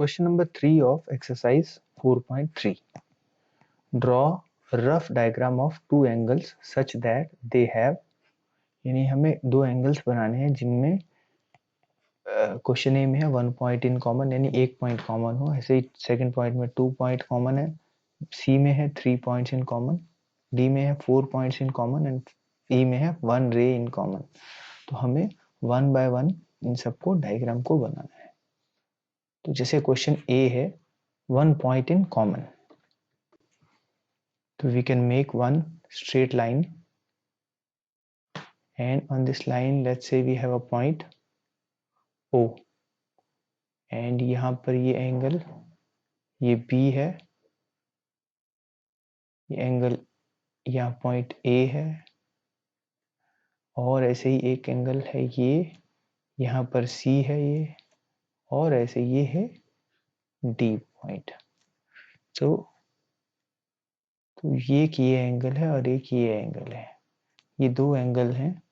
Question number 3 of exercise 4.3. Draw a rough diagram of two angles such that they have, यानी हमें दो angles बनाने हैं जिनमें क्वेश्चन ए में है 1 पॉइंट इन कॉमन, यानी एक पॉइंट कॉमन हो। ऐसे ही सेकंड पॉइंट में 2 पॉइंट कॉमन है, सी में है 3 पॉइंट्स इन कॉमन, डी में है 4 पॉइंट्स इन कॉमन एंड ई में है 1 रे इन कॉमन। तो हमें 1 बाय 1 इन सबको डायग्राम को बनाना है। तो जैसे क्वेश्चन ए है 1 point in common, so we can make one straight line, and on this line let's say we have a point O, and यहाँ पर ये एंगल ये B है, ये एंगल यहाँ पॉइंट A है, और ऐसे ही एक एंगल है ये यहाँ पर C है ये, और ऐसे ये है D पॉइंट। तो ये एक ये एंगल है और एक ये एंगल है, ये दो एंगल हैं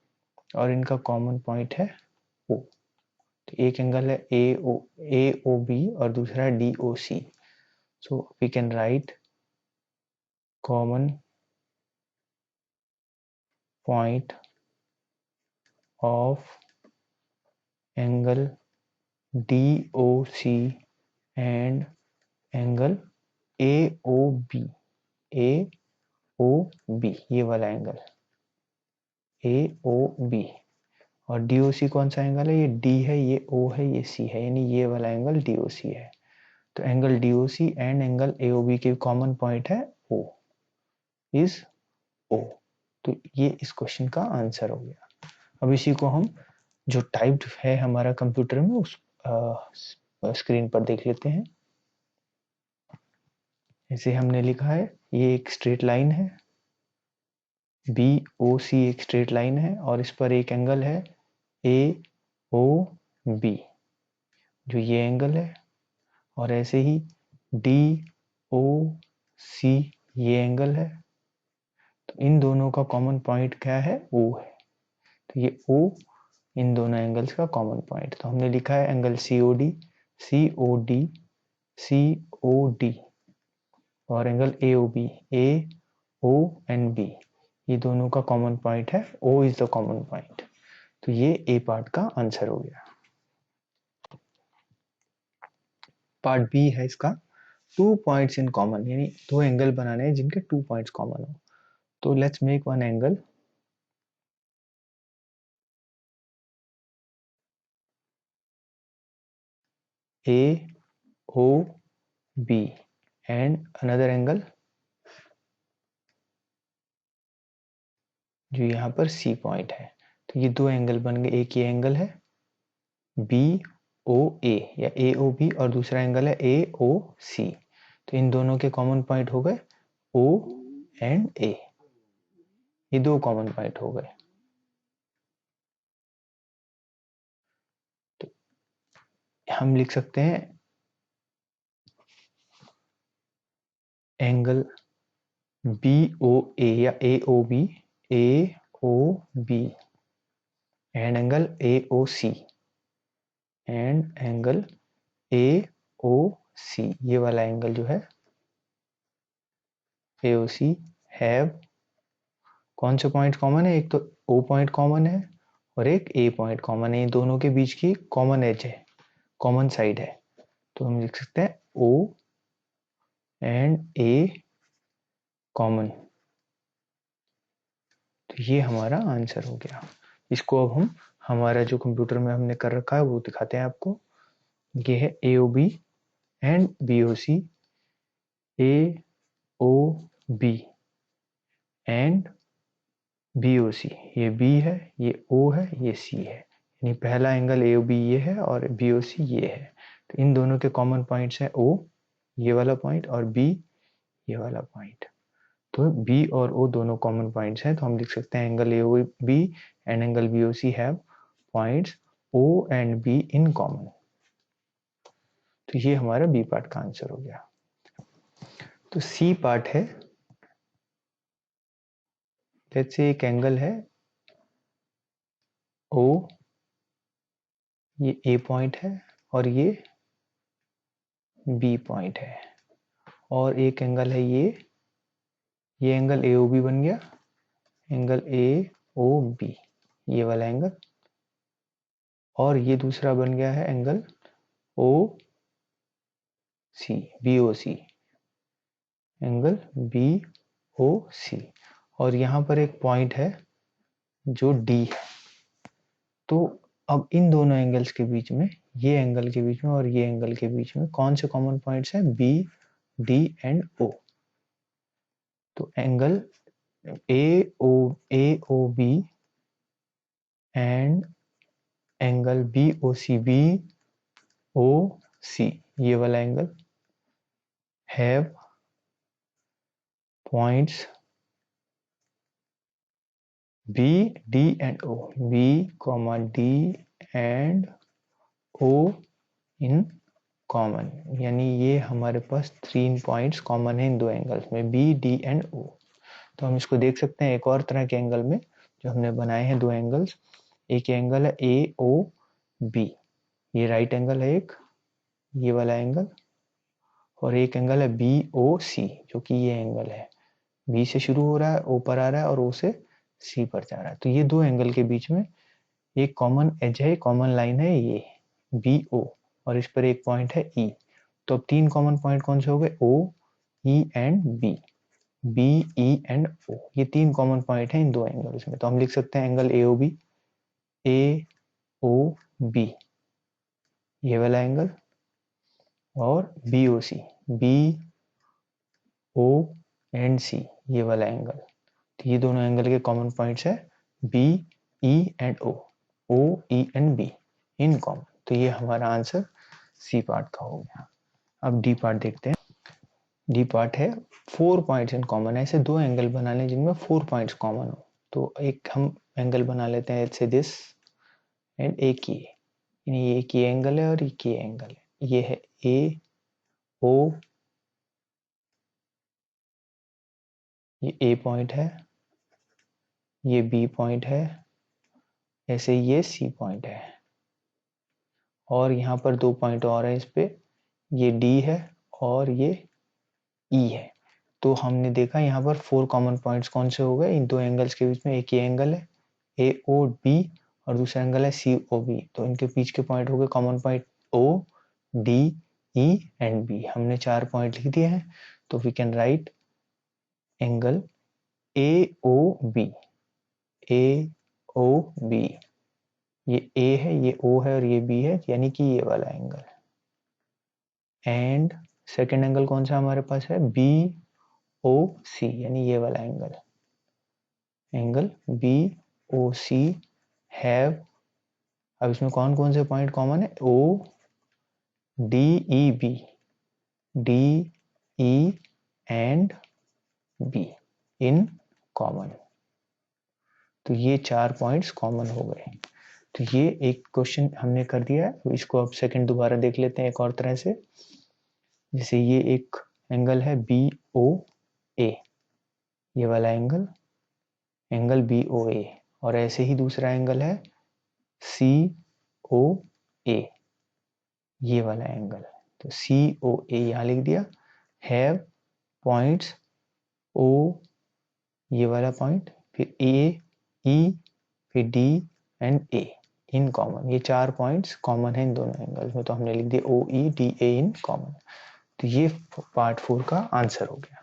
और इनका कॉमन पॉइंट है O। तो एक एंगल है ए ओ बी और दूसरा D O C. So we can write common point of angle D O C and angle A O B. A O B ये वाला एंगल ए ओ बी, और D O C कौन सा angle है? ये D है, ये ओ है, ये सी है, यानी ये वाला एंगल डी ओ सी है। तो angle D O C and angle A O B के कॉमन पॉइंट है ओ, इज ओ। तो ये इस क्वेश्चन का आंसर हो गया। अब इसी को हम जो टाइप्ड है हमारा कंप्यूटर में उस स्क्रीन पर देख लेते हैं। इसे हमने लिखा है, ये एक स्ट्रेट लाइन है, बी ओ सी एक स्ट्रेट लाइन है, और इस पर एक एंगल है ए ओ बी जो ये एंगल है, और ऐसे ही डी ओ सी ये एंगल है। तो इन दोनों का कॉमन पॉइंट क्या है? ओ है। तो ये ओ इन दोनों एंगल्स का कॉमन पॉइंट। तो हमने लिखा है angle C O D, C O D, C O D, और एंगल ए ओ बी, ए ओ एंड बी, ये दोनों का कॉमन पॉइंट है O is the common point. तो ये ए पार्ट का आंसर हो गया। पार्ट बी है इसका 2 पॉइंट्स इन कॉमन, यानी दो एंगल बनाने हैं जिनके 2 पॉइंट्स कॉमन हो। तो let's make one angle A O B and another angle जो यहाँ पर सी पॉइंट है। तो ये दो एंगल बन गए, एक ये एंगल है बी ओ ए या ए ओ बी, और दूसरा एंगल है ए ओ सी। तो इन दोनों के कॉमन पॉइंट हो गए ओ एंड ए, ये दो कॉमन पॉइंट हो गए। तो हम लिख सकते हैं एंगल बी ओ ए या A O B, A O B and angle A O C and angle A O C, ये वाला एंगल जो है ए ओ सी हैव कौन से पॉइंट कॉमन है? एक तो ओ पॉइंट कॉमन है और एक ए पॉइंट कॉमन है, इन दोनों के बीच की कॉमन एज है, कॉमन साइड है। तो हम लिख सकते हैं ओ एंड ए कॉमन। तो ये हमारा आंसर हो गया। इसको अब हम हमारा जो कंप्यूटर में हमने कर रखा है वो दिखाते हैं आपको। ये है A O B and B O C, A O B and B O C, ये बी है, ये ओ है, ये सी है, यानी पहला एंगल ए ओ बी ये है और बी ओ सी ये है। तो इन दोनों के कॉमन पॉइंट्स हैं ओ ये वाला पॉइंट और बी ये वाला पॉइंट। तो बी और ओ दोनों कॉमन पॉइंट्स हैं, तो हम लिख सकते हैं angle A O B and angle B O C have points O and B in common. तो ये हमारा बी पार्ट का आंसर हो गया। तो सी पार्ट है, जैसे एक एंगल है ओ, ये ए पॉइंट है और ये बी पॉइंट है, और एक एंगल है ये एंगल ए ओ बी बन गया, एंगल ए ओ बी, ये वाला एंगल, और ये दूसरा बन गया है angle O C, B O C, angle B O सी, और यहाँ पर एक पॉइंट है जो डी है। तो अब इन दोनों एंगल्स के बीच में, ये एंगल के बीच में और ये एंगल के बीच में कौन से कॉमन पॉइंट्स हैं? B, D and O. तो angle A O B and angle B O C, B O C, ये वाला एंगल have points B, D and O, B comma D and O in common, यानी ये हमारे पास 3 points common है इन दो angles में, बी, डी एंड ओ। तो हम इसको देख सकते हैं एक और तरह के एंगल में जो हमने बनाए हैं दो एंगल्स। एक एंगल है ए ओ बी, ये राइट एंगल है एक, ये वाला एंगल, और एक एंगल है बी ओ सी जो कि ये एंगल है, बी से शुरू हो रहा है, ओ पर आ रहा है और ओ से सी पर जा रहा है। तो ये दो एंगल के बीच में एक कॉमन एज है, कॉमन लाइन है ये बी ओ, और इस पर एक पॉइंट है ई। तो अब 3 कॉमन पॉइंट कौन से हो गए? O, E and B, B, E and O, ये 3 कॉमन पॉइंट है इन दो एंगल्स में। तो हम लिख सकते हैं angle A O B, A O B, ये वाला एंगल, और B O C, B O and C, ये वाला एंगल। तो ये दोनों एंगल के कॉमन पॉइंट्स है B, E and O, O, E and B in common. तो ये हमारा आंसर सी पार्ट का हो गया। अब डी पार्ट देखते हैं। डी पार्ट है 4 पॉइंट्स इन कॉमन, ऐसे दो एंगल बना लें जिनमें 4 पॉइंट्स कॉमन हो। तो एक हम एंगल बना लेते हैं ऐसे दिस एंड एक ये एक ये एंगल है और एक ये एंगल है, ये है ए ओ, ये ए पॉइंट है, ये बी पॉइंट है, ऐसे ये सी पॉइंट है, और यहाँ पर 2 पॉइंट और है इस पे, ये डी है और ये ई है। तो हमने देखा यहाँ पर 4 कॉमन पॉइंट्स कौन से हो गए इन दो एंगल्स के बीच में। एक ये एंगल है ए ओ बी और दूसरा एंगल है सी ओ बी, तो इनके बीच के पॉइंट हो गए common point O, D, E and B. हमने 4 पॉइंट लिख दिए हैं। तो we can write angle A O B, A O B, ये ए है, ये ओ है और ये बी है, यानी कि ये वाला एंगल। एंड सेकेंड एंगल कौन सा हमारे पास है? बी ओ सी, यानी ये वाला angle, angle B O C have, अब इसमें कौन कौन से पॉइंट कॉमन है? O, D, E, B, D, E and B in common. तो ये 4 पॉइंट्स कॉमन हो गए। तो ये एक क्वेश्चन हमने कर दिया है। इसको अब सेकंड दोबारा देख लेते हैं एक और तरह से। जैसे ये एक एंगल है बी ओ ए, ये वाला एंगल, एंगल बी ओ ए, और ऐसे ही दूसरा एंगल है सी ओ ए, ये वाला एंगल। तो सी ओ ए यहाँ लिख दिया, हैव पॉइंट्स ओ, ये वाला पॉइंट, फिर ए, ई, फिर D and A in common. ये 4 पॉइंट्स कॉमन है इन दोनों एंगल्स में, तो हमने लिख दिया ओ, ई, डी, ए इन कॉमन। तो ये पार्ट 4 का आंसर हो गया।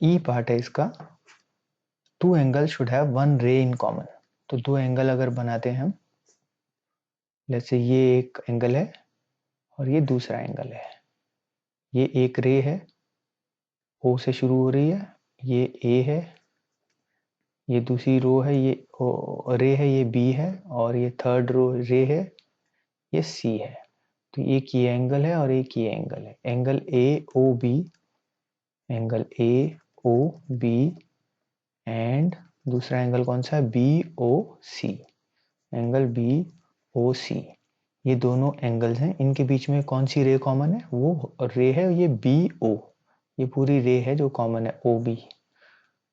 ई पार्ट है इसका, 2 एंगल शुड हैव 1 रे इन कॉमन। तो 2 एंगल अगर बनाते हैं हम, जैसे ये एक एंगल है और ये दूसरा एंगल है, ये एक रे है, ओ से शुरू हो रही है, ये ए है, ये दूसरी रो है, ये रे है, ये बी है, और ये थर्ड रो रे है, ये सी है। तो एक ये एंगल है और एक ये एंगल है, angle A O B, angle A O B and दूसरा एंगल कौन सा है? B O C, angle B O C. ये दोनों एंगल्स हैं, इनके बीच में कौन सी रे कॉमन है? वो रे है ये बी ओ, ये पूरी रे है जो कॉमन है ओ बी।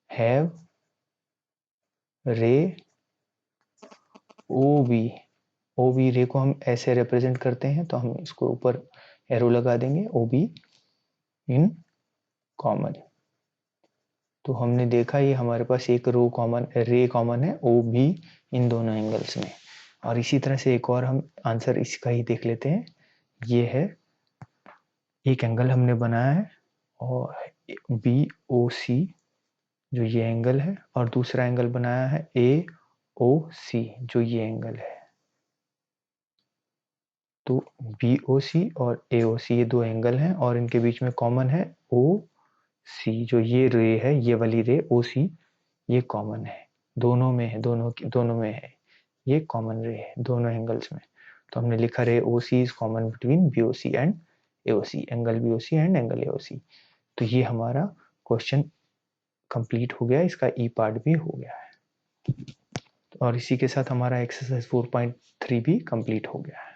हैव रे ओ बी, ओ बी रे को हम ऐसे रिप्रेजेंट करते हैं, तो हम इसको ऊपर एरो लगा देंगे, ओ बी इन कॉमन। तो हमने देखा ये हमारे पास एक रे कॉमन है ओ बी इन दोनों एंगल्स में। और इसी तरह से एक और हम आंसर इसका ही देख लेते हैं। ये है एक एंगल हमने बनाया है और बी ओ सी जो ये एंगल है, और दूसरा एंगल बनाया है ए ओ सी जो ये एंगल है। तो बी ओ सी और ए ओ सी ये दो एंगल हैं और इनके बीच में कॉमन है ओ सी जो ये रे है, ये वाली रे ओ सी ये कॉमन है, दोनों में है, दोनों में है, ये कॉमन रे है दोनों एंगल्स में। तो हमने लिखा ray O C is common between B O C and A O C, angle B O C and angle A O C. तो ये हमारा क्वेश्चन कंप्लीट हो गया, इसका ई पार्ट भी हो गया है। और इसी के साथ हमारा एक्सरसाइज 4.3 भी कंप्लीट हो गया है।